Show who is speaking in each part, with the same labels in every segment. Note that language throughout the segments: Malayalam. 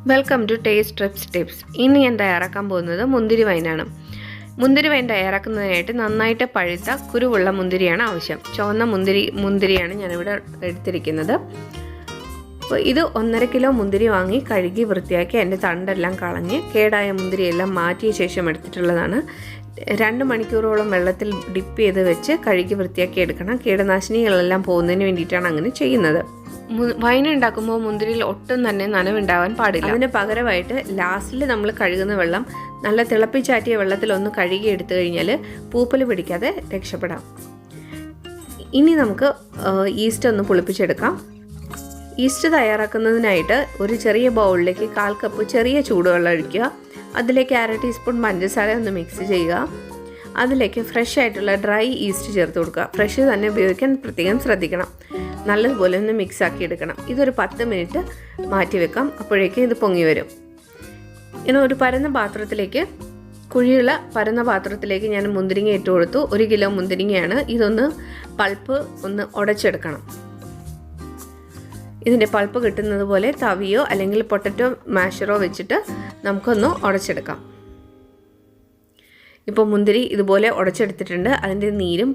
Speaker 1: Welcome to taste trips tips. ഇന്ന് ഞാൻ തയ്യാറാക്കാൻ പോകുന്നത് മുന്തിരി വൈനാണ്. മുന്തിരി വൈൻ തയ്യാറാക്കുന്നതിനായിട്ട് നന്നായിട്ട് പഴുത്ത കുരുവുള്ള മുന്തിരിയാണ് ആവശ്യം. ചുവന്ന മുന്തിരിയാണ് ഞാനിവിടെ എടുത്തിരിക്കുന്നത്. അപ്പോൾ ഇത് 1.5 കിലോ മുന്തിരി വാങ്ങി കഴുകി വൃത്തിയാക്കി അതിൻ്റെ തണ്ടെല്ലാം കളഞ്ഞ് കേടായ മുന്തിരിയെല്ലാം മാറ്റിയ ശേഷം എടുത്തിട്ടുള്ളതാണ്. 2 മണിക്കൂറോളം വെള്ളത്തിൽ ഡിപ്പ് ചെയ്ത് വെച്ച് കഴുകി വൃത്തിയാക്കി എടുക്കണം. കീടനാശിനികളെല്ലാം പോകുന്നതിന് വേണ്ടിയിട്ടാണ് അങ്ങനെ ചെയ്യുന്നത്. വൈൻ ഉണ്ടാക്കുമ്പോൾ മുന്തിരിയിൽ ഒട്ടും തന്നെ നനവുണ്ടാവാൻ പാടില്ല. അതിന് പകരമായിട്ട് ലാസ്റ്റിൽ നമ്മൾ കഴുകുന്ന വെള്ളം നല്ല തിളപ്പിച്ചാറ്റിയ വെള്ളത്തിൽ ഒന്ന് കഴുകി എടുത്തു കഴിഞ്ഞാൽ പൂപ്പൽ പിടിക്കാതെ രക്ഷപ്പെടാം. ഇനി നമുക്ക് ഈസ്റ്റ് ഒന്ന് പുളിപ്പിച്ചെടുക്കാം. ഈസ്റ്റ് തയ്യാറാക്കുന്നതിനായിട്ട് ഒരു ചെറിയ ബൗളിലേക്ക് 1/4 കപ്പ് ചെറിയ ചൂടുവെള്ളം ഒഴിക്കുക. അതിലേക്ക് 1/2 ടീസ്പൂൺ പഞ്ചസാര ഒന്ന് മിക്സ് ചെയ്യുക. അതിലേക്ക് ഫ്രഷ് ആയിട്ടുള്ള ഡ്രൈ ഈസ്റ്റ് ചേർത്ത് കൊടുക്കുക. ഫ്രഷ് തന്നെ ഉപയോഗിക്കാൻ പ്രത്യേകം ശ്രദ്ധിക്കണം. നല്ലതുപോലെ ഒന്ന് മിക്സ് ആക്കി എടുക്കണം. ഇതൊരു 10 മിനിറ്റ് മാറ്റി വെക്കാം. അപ്പോഴേക്കും ഇത് പൊങ്ങി വരും. ഇനി ഒരു പരന്ന പാത്രത്തിലേക്ക് കുഴിയുള്ള പരന്ന പാത്രത്തിലേക്ക് ഞാൻ മുന്തിരിങ്ങ ഇട്ട് കൊടുത്തു. 1 കിലോ മുന്തിരിങ്ങയാണ്. ഇതൊന്ന് പൾപ്പ് ഒന്ന് ഉടച്ചെടുക്കണം. ഇതിൻ്റെ പൾപ്പ് കിട്ടുന്നത് പോലെ തവിയോ അല്ലെങ്കിൽ പൊട്ടറ്റോ മാഷറോ വെച്ചിട്ട് നമുക്കൊന്ന് ഉടച്ചെടുക്കാം. ഇപ്പോൾ മുന്തിരി ഇതുപോലെ ഉടച്ചെടുത്തിട്ടുണ്ട്. അതിൻ്റെ നീരും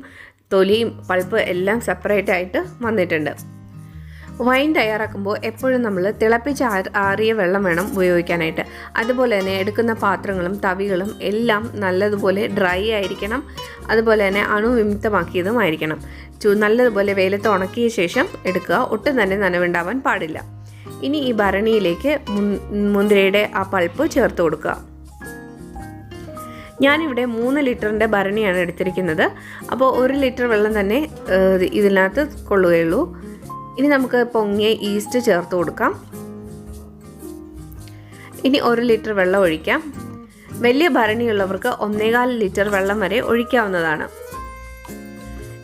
Speaker 1: തൊലിയും പൾപ്പ് എല്ലാം സെപ്പറേറ്റ് ആയിട്ട് വന്നിട്ടുണ്ട്. വൈൻ തയ്യാറാക്കുമ്പോൾ എപ്പോഴും നമ്മൾ തിളപ്പിച്ച് ആറിയ വെള്ളം വേണം ഉപയോഗിക്കാനായിട്ട്. അതുപോലെ തന്നെ എടുക്കുന്ന പാത്രങ്ങളും തവികളും എല്ലാം നല്ലതുപോലെ ഡ്രൈ ആയിരിക്കണം. അതുപോലെ തന്നെ അണുവിമുക്തമാക്കിയതുമായിരിക്കണം. നല്ലതുപോലെ വെയിലത്ത് ഉണക്കിയ ശേഷം എടുക്കുക. ഒട്ടും തന്നെ നനവുണ്ടാവാൻ പാടില്ല. ഇനി ഈ ഭരണിയിലേക്ക് മുന്തിരിയുടെ ആ പൾപ്പ് ചേർത്ത് കൊടുക്കുക. ഞാനിവിടെ 3 ലിറ്ററിൻ്റെ ഭരണിയാണ് എടുത്തിരിക്കുന്നത്. അപ്പോൾ 1 ലിറ്റർ വെള്ളം തന്നെ ഇതിനകത്ത് കൊള്ളുകയുള്ളൂ. ഇനി നമുക്ക് പൊങ്ങിയ ഈസ്റ്റ് ചേർത്ത് കൊടുക്കാം. ഇനി 1 ലിറ്റർ വെള്ളം ഒഴിക്കാം. വലിയ ഭരണിയുള്ളവർക്ക് 1.25 ലിറ്റർ വെള്ളം വരെ ഒഴിക്കാവുന്നതാണ്.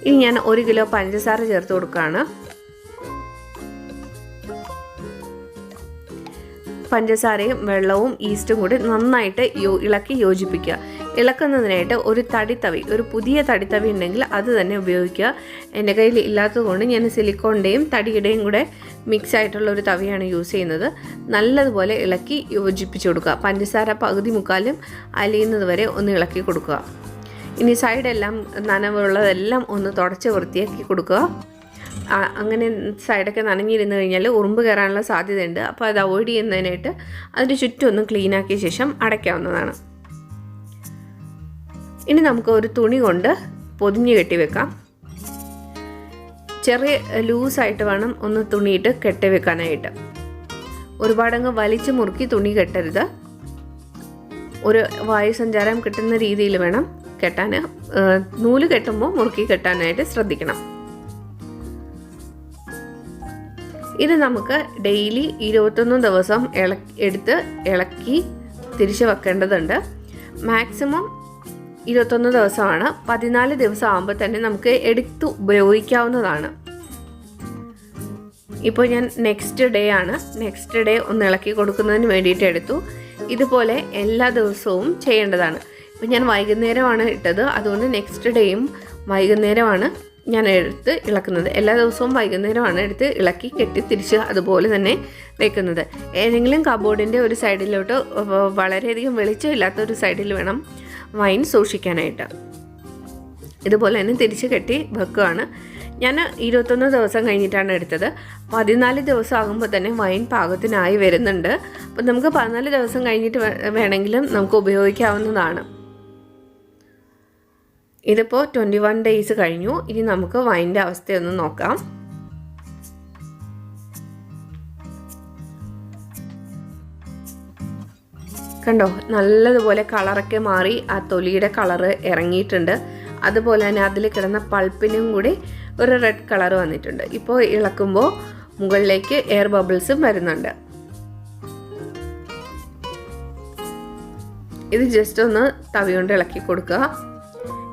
Speaker 1: ഇനി ഞാൻ 1 കിലോ പഞ്ചസാര ചേർത്ത് കൊടുക്കുകയാണ്. പഞ്ചസാരയും വെള്ളവും ഈസ്റ്റും കൂടി നന്നായിട്ട് ഇളക്കി യോജിപ്പിക്കുക. ഇളക്കുന്നതിനായിട്ട് ഒരു തടിത്തവി, ഒരു പുതിയ തടിത്തവി ഉണ്ടെങ്കിൽ അത് തന്നെ ഉപയോഗിക്കുക. എൻ്റെ കയ്യിൽ ഇല്ലാത്തതുകൊണ്ട് ഞാൻ സിലിക്കോണിൻ്റെയും തടിയുടെയും കൂടെ മിക്സ് ആയിട്ടുള്ള ഒരു തവിയാണ് യൂസ് ചെയ്യുന്നത്. നല്ലതുപോലെ ഇളക്കി യോജിപ്പിച്ച് കൊടുക്കുക. പഞ്ചസാര പകുതി മുക്കാലും അലിയുന്നത് വരെ ഒന്ന് ഇളക്കി കൊടുക്കുക. ഇനി സൈഡെല്ലാം നനവുള്ളതെല്ലാം ഒന്ന് തുടച്ച് വൃത്തിയാക്കി കൊടുക്കുക. അങ്ങനെ സൈഡൊക്കെ നനഞ്ഞിരുന്ന് കഴിഞ്ഞാൽ ഉറുമ്പ് കയറാനുള്ള സാധ്യതയുണ്ട്. അപ്പോൾ അത് അവോയ്ഡ് ചെയ്യുന്നതിനായിട്ട് അതിൻ്റെ ചുറ്റും ഒന്ന് ക്ലീൻ ആക്കിയ ശേഷം അടയ്ക്കാവുന്നതാണ്. ഇനി നമുക്ക് ഒരു തുണി കൊണ്ട് പൊതിഞ്ഞ് കെട്ടിവെക്കാം. ചെറിയ ലൂസായിട്ട് വേണം ഒന്ന് തുണിയിട്ട് കെട്ടിവെക്കാനായിട്ട്. ഒരുപാടങ്ങ് വലിച്ചു മുറുക്കി തുണി കെട്ടരുത്. ഒരു വായുസഞ്ചാരം കിട്ടുന്ന രീതിയിൽ വേണം കെട്ടാൻ. നൂല് കെട്ടുമ്പോൾ മുറുക്കി കെട്ടാനായിട്ട് ശ്രദ്ധിക്കണം. ഇത് നമുക്ക് ഡെയിലി 21 ദിവസം എടുത്ത് ഇളക്കി തിരിച്ച് വെക്കേണ്ടതുണ്ട്. മാക്സിമം 21 ദിവസമാണ്. 14 ദിവസം ആകുമ്പോൾ തന്നെ നമുക്ക് എടുത്ത് ഉപയോഗിക്കാവുന്നതാണ്. ഇപ്പോൾ ഞാൻ നെക്സ്റ്റ് ഡേ ഒന്ന് ഇളക്കി കൊടുക്കുന്നതിന് വേണ്ടിയിട്ട് എടുത്തു. ഇതുപോലെ എല്ലാ ദിവസവും ചെയ്യേണ്ടതാണ്. ഇപ്പോൾ ഞാൻ വൈകുന്നേരമാണ് ഇട്ടത്. അതുകൊണ്ട് നെക്സ്റ്റ് ഡേയും വൈകുന്നേരമാണ് ഞാൻ എടുത്ത് ഇളക്കുന്നത്. എല്ലാ ദിവസവും വൈകുന്നേരമാണ് എടുത്ത് ഇളക്കി കെട്ടി തിരിച്ച് അതുപോലെ തന്നെ വെക്കുന്നത്. ഏതെങ്കിലും കബോർഡിൻ്റെ ഒരു സൈഡിലോട്ട് വളരെയധികം വെളിച്ചമില്ലാത്ത ഒരു സൈഡിൽ വേണം വൈൻ സൂക്ഷിക്കാനായിട്ട്. ഇതുപോലെ തന്നെ തിരിച്ച് കെട്ടി വെക്കുകയാണ്. ഞാൻ 21 ദിവസം കഴിഞ്ഞിട്ടാണ് എടുത്തത്. 14 ദിവസം ആകുമ്പോൾ തന്നെ വൈൻ പാകത്തിനായി വരുന്നുണ്ട്. അപ്പോൾ നമുക്ക് 14 ദിവസം കഴിഞ്ഞിട്ട് വേണമെങ്കിലും നമുക്ക് ഉപയോഗിക്കാവുന്നതാണ്. ഇതിപ്പോൾ 21 ഡേയ്സ് കഴിഞ്ഞു. ഇനി നമുക്ക് വൈൻ്റെ അവസ്ഥയൊന്ന് നോക്കാം. കണ്ടോ, നല്ലതുപോലെ കളറൊക്കെ മാറി ആ തൊലിയുടെ കളറ് ഇറങ്ങിയിട്ടുണ്ട്. അതുപോലെ തന്നെ അതിൽ കിടന്ന പൾപ്പിനും കൂടി ഒരു റെഡ് കളർ വന്നിട്ടുണ്ട്. ഇപ്പോൾ ഇളക്കുമ്പോൾ മുകളിലേക്ക് എയർ ബബിൾസും വരുന്നുണ്ട്. ഇത് ജസ്റ്റ് ഒന്ന് തവി കൊണ്ട് ഇളക്കി കൊടുക്കുക.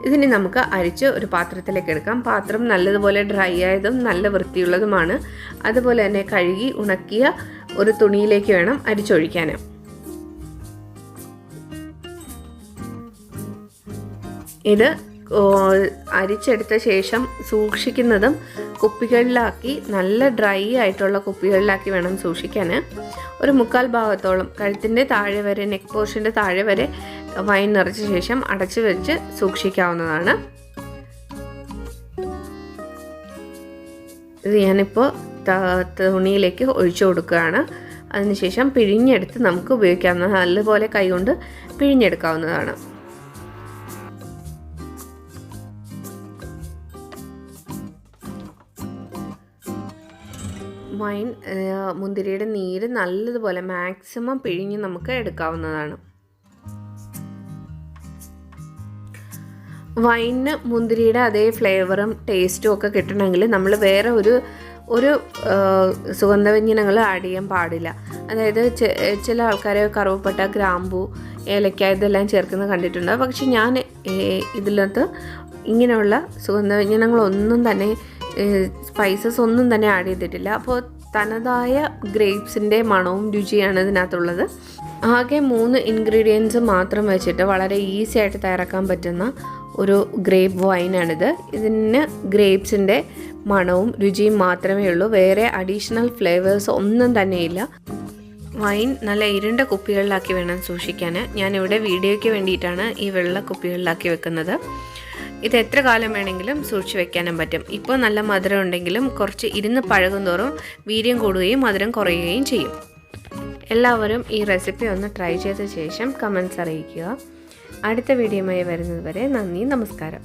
Speaker 1: ഇതിന് നമുക്ക് അരിച്ച് ഒരു പാത്രത്തിലേക്ക് എടുക്കാം. പാത്രം നല്ലതുപോലെ ഡ്രൈ ആയതും നല്ല വൃത്തിയുള്ളതുമാണ്. അതുപോലെ തന്നെ കഴുകി ഉണക്കിയ ഒരു തുണിയിലേക്ക് വേണം അരിച്ചൊഴിക്കാൻ. ഇത് അരിച്ചെടുത്ത ശേഷം സൂക്ഷിക്കുന്നതും കുപ്പികളിലാക്കി, നല്ല ഡ്രൈ ആയിട്ടുള്ള കുപ്പികളിലാക്കി വേണം സൂക്ഷിക്കാൻ. ഒരു 3/4 ഭാഗത്തോളം കഴുത്തിൻ്റെ താഴെ വരെ, നെക്ക് പോർഷൻ്റെ താഴെ വരെ വൈൻ നിറച്ച ശേഷം അടച്ചു വെച്ച് സൂക്ഷിക്കാവുന്നതാണ്. ഇത് ഞാനിപ്പോൾ തുണിയിലേക്ക് ഒഴിച്ചു കൊടുക്കുകയാണ്. അതിനുശേഷം പിഴിഞ്ഞെടുത്ത് നമുക്ക് ഉപയോഗിക്കാവുന്ന, നല്ലപോലെ കൈകൊണ്ട് പിഴിഞ്ഞെടുക്കാവുന്നതാണ്. വൈൻ മുന്തിരിയുടെ നീര് നല്ലതുപോലെ മാക്സിമം പിഴിഞ്ഞ് നമുക്ക് എടുക്കാവുന്നതാണ്. വൈനിന് മുന്തിരിയുടെ അതേ ഫ്ലേവറും ടേസ്റ്റും ഒക്കെ കിട്ടണമെങ്കിൽ നമ്മൾ വേറെ ഒരു സുഗന്ധവ്യഞ്ജനങ്ങൾ ആഡ് ചെയ്യാൻ പാടില്ല. അതായത് ചില ആൾക്കാർ കറുവപ്പട്ട, ഗ്രാമ്പൂ, ഏലക്ക ഇതെല്ലാം ചേർക്കുന്നത് കണ്ടിട്ടുണ്ട്. പക്ഷെ ഞാൻ ഇതിനകത്ത് ഇങ്ങനെയുള്ള സുഗന്ധവ്യഞ്ജനങ്ങളൊന്നും തന്നെ, സ്പൈസസ് ഒന്നും തന്നെ ആഡ് ചെയ്തിട്ടില്ല. അപ്പോൾ തനതായ ഗ്രേപ്സിൻ്റെ മണവും രുചിയാണ് ഇതിനകത്തുള്ളത്. ആകെ 3 ഇൻഗ്രീഡിയൻസ് മാത്രം വെച്ചിട്ട് വളരെ ഈസി ആയിട്ട് തയ്യാറാക്കാൻ പറ്റുന്ന ഒരു ഗ്രേപ്പ് വൈനാണിത്. ഇതിന് ഗ്രേപ്സിൻ്റെ മണവും രുചിയും മാത്രമേ ഉള്ളൂ, വേറെ അഡീഷണൽ ഫ്ലേവേഴ്സ് ഒന്നും തന്നെയില്ല. വൈൻ നല്ല ഇരുണ്ട കുപ്പികളിലാക്കി വേണം സൂക്ഷിക്കാൻ. ഞാനിവിടെ വീഡിയോയ്ക്ക് വേണ്ടിയിട്ടാണ് ഈ വെള്ള കുപ്പികളിലാക്കി വെക്കുന്നത്. ഇത് എത്ര കാലം വേണമെങ്കിലും സൂക്ഷിച്ച് വെക്കാനും പറ്റും. ഇപ്പോൾ നല്ല മധുരം ഉണ്ടെങ്കിലും കുറച്ച് ഇരുന്ന് പഴകും തോറും വീര്യം കൂടുകയും മധുരം കുറയുകയും ചെയ്യും. എല്ലാവരും ഈ റെസിപ്പി ഒന്ന് ട്രൈ ചെയ്ത ശേഷം കമൻറ്റ്സ് അറിയിക്കുക. അടുത്ത വീഡിയോയുമായി വരുന്നത് വരെ നന്ദി, നമസ്കാരം.